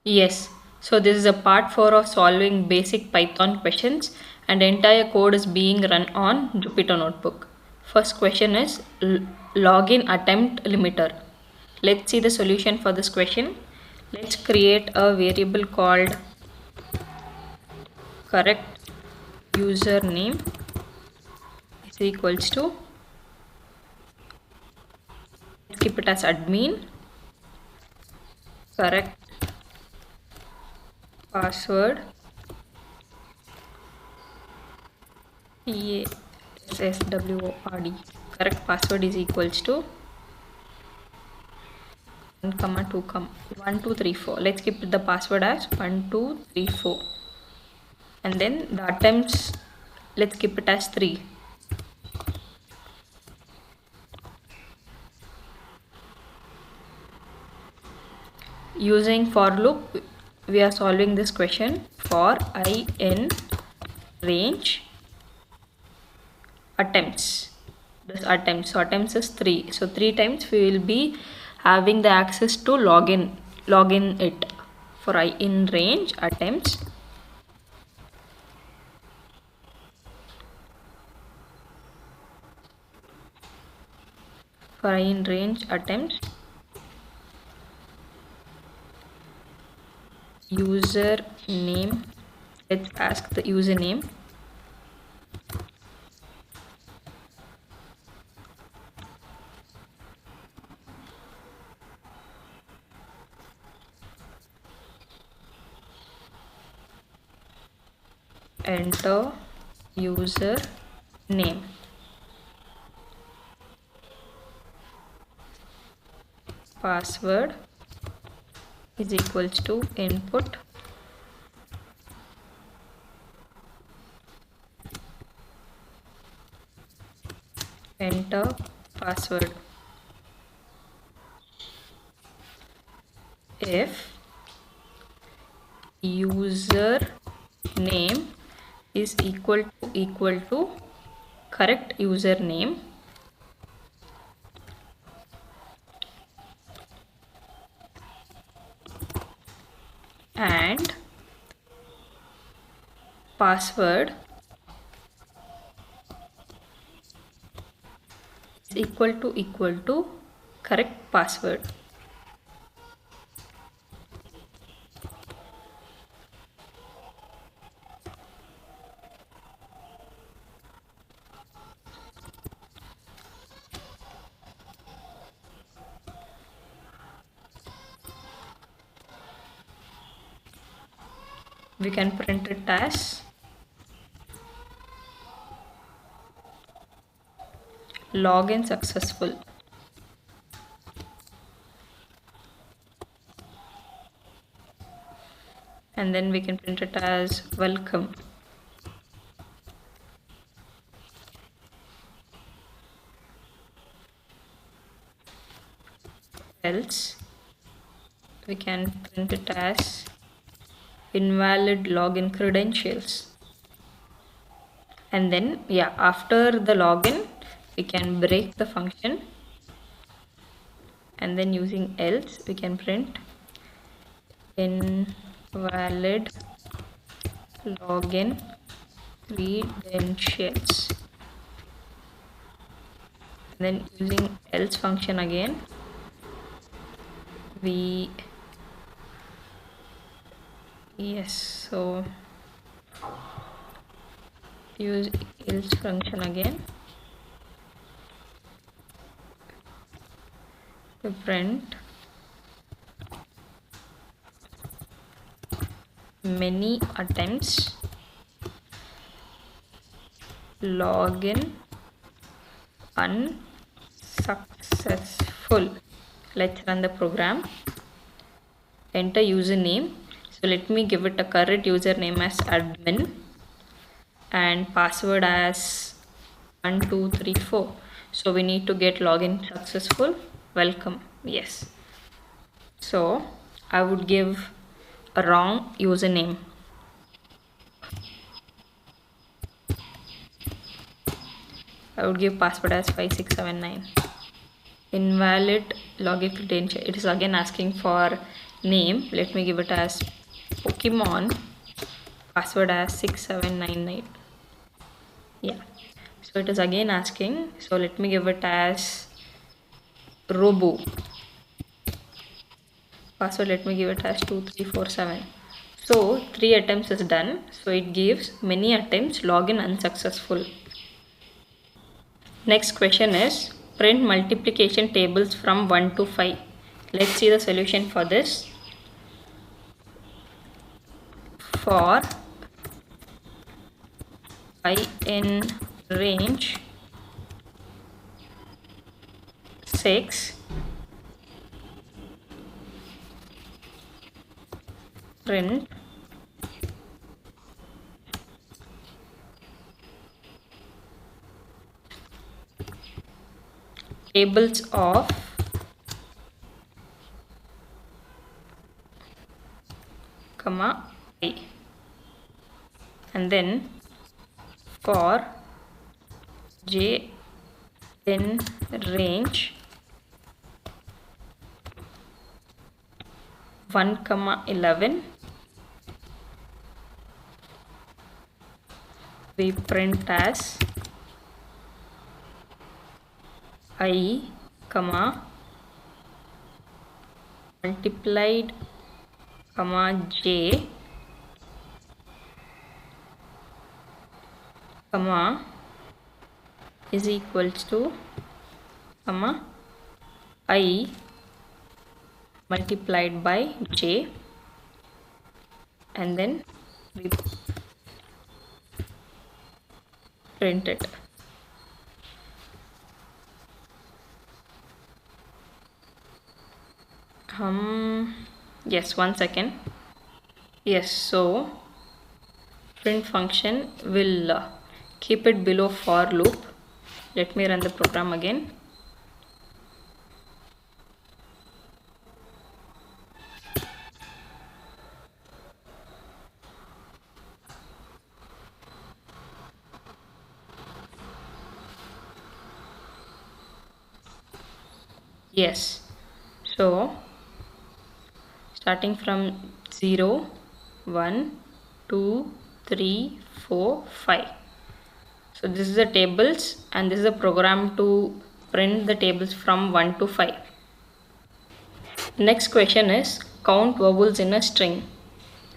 Yes, so this is a part 4 of solving basic Python questions, and the entire code is being run on Jupyter Notebook. First question is login attempt limiter. Let's see the solution for this question. Let's create a variable called correct username is equals to, keep it as admin, correct password PASSWORD, correct password is equals to 1 comma 2 comma 1 2 3 4. Let's keep the password as 1 2 3 4, and then the attempts, let's keep it as 3. Using for loop, we are solving this question for I in range attempts. This attempts, so attempts is 3, so 3 times we will be having the access to login it for I in range attempts. For I in range attempts, user name, let's ask the username, enter user name, password is equals to input enter password. If user name is equal to correct username and password is equal to correct password, we can print it as login successful. And then we can print it as welcome. Else we can print it as invalid login credentials. And then after the login we can break the function, and then using else we can print invalid login credentials. And then using else function again, so use else function again to print many attempts login unsuccessful. Let's run the program. Enter username, so let me give it a correct username as admin and password as 1 2 3 4. So we need to get login successful, welcome. Yes, so I would give a wrong username. I would give password as 5679. Invalid login credential, it is again asking for name, let me give it as Pokemon, password as 6799. Yeah, so it is again asking, so let me give it as Robo, password let me give it as 2347. So 3 attempts is done, so it gives many attempts, login unsuccessful. Next question is print multiplication tables from 1 to 5. Let's see the solution for this. For I in range 6, print tables of comma I, and then for j in range 1 comma 11, we print as I comma multiplied comma j comma is equals to comma I multiplied by j, and then we print it. Yes, 1 second. Yes, so print function will keep it below for loop. Let me run the program again. Yes, so starting from 0, 1, 2, 3, 4, 5. So this is the tables and this is the program to print the tables from 1 to 5. Next question is count vowels in a string.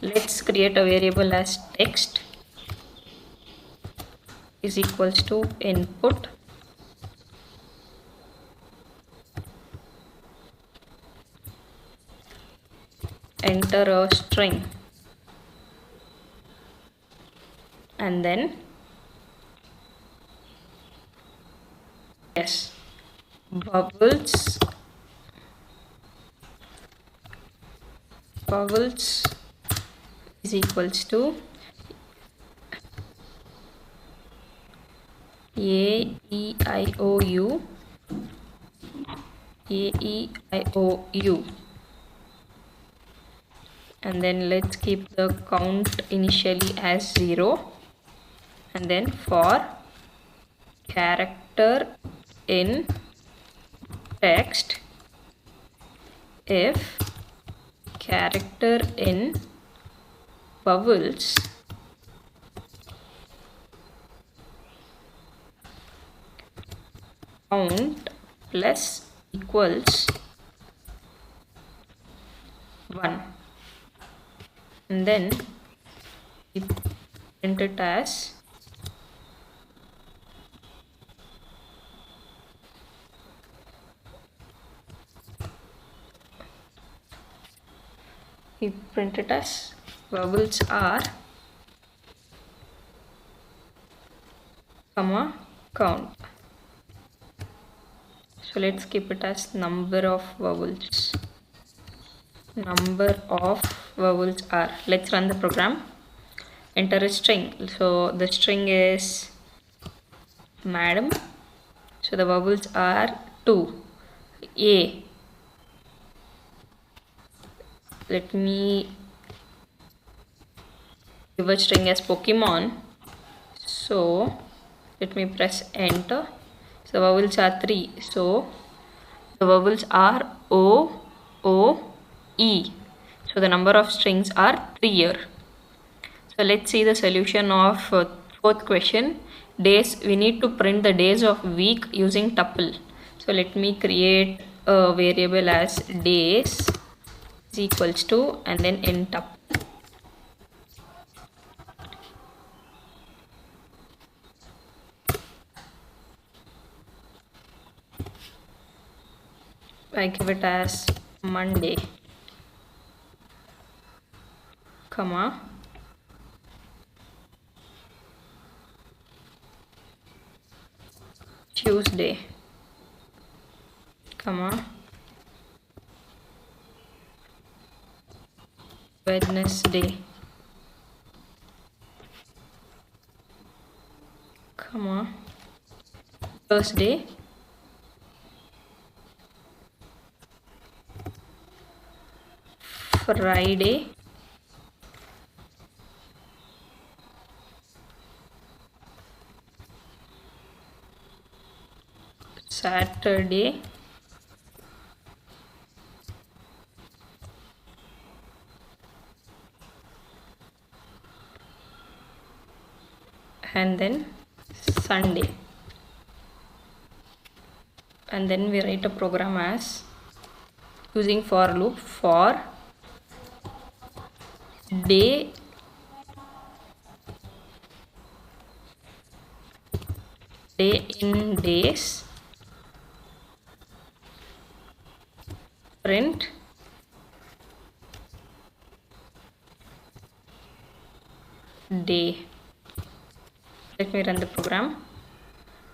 Let's create a variable as text is equals to input enter a string, and then yes, vowels is equals to A E I O U, A E I O U, and then let's keep the count initially as 0, and then for character in text, if character in vowels count plus equals 1, and then we print it as vowels are comma count. So let's keep it as number of vowels are. Let's run the program. Enter a string. So the string is madam. So the vowels are 2. A. Let me give a string as Pokemon. So let me press enter. So vowels are 3. So the vowels are O, O, E. So the number of strings are 3 here. So let's see the solution of fourth question. Days, we need to print the days of week using tuple. So let me create a variable as days is equals to and then in tuple. I give it as Monday, comma, Tuesday, comma, Wednesday, comma, Thursday, Friday, Saturday, and then Sunday. And then we write a program as using for loop for day in days, print day. Let me run the program.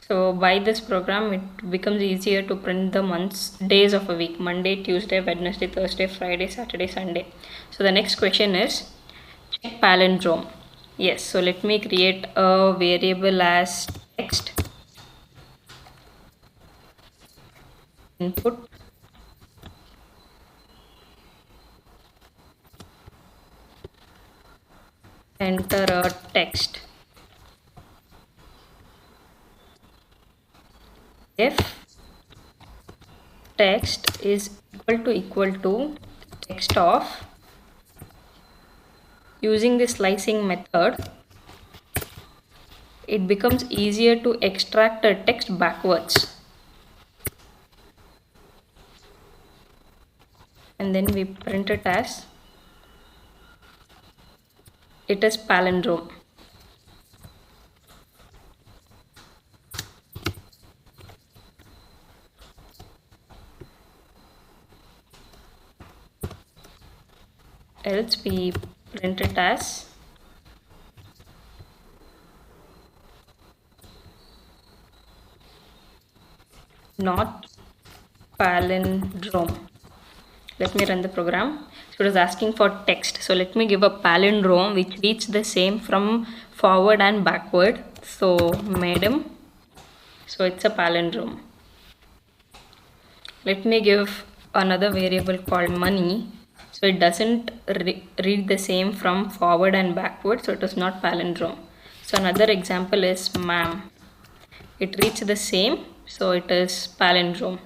So by this program it becomes easier to print the months, days of a week: Monday, Tuesday, Wednesday, Thursday, Friday, Saturday, Sunday. So the next question is check palindrome. Yes, so let me create a variable as text input, enter a text. If text is equal to text of, using the slicing method, it becomes easier to extract the text backwards. And then we print it as it is palindrome. Else we print it as not palindrome. Let me run the program. So it is asking for text. So let me give a palindrome which reads the same from forward and backward. So madam. So it's a palindrome. Let me give another variable called money. So it doesn't read the same from forward and backward. So it is not palindrome. So another example is ma'am. It reads the same. So it is palindrome.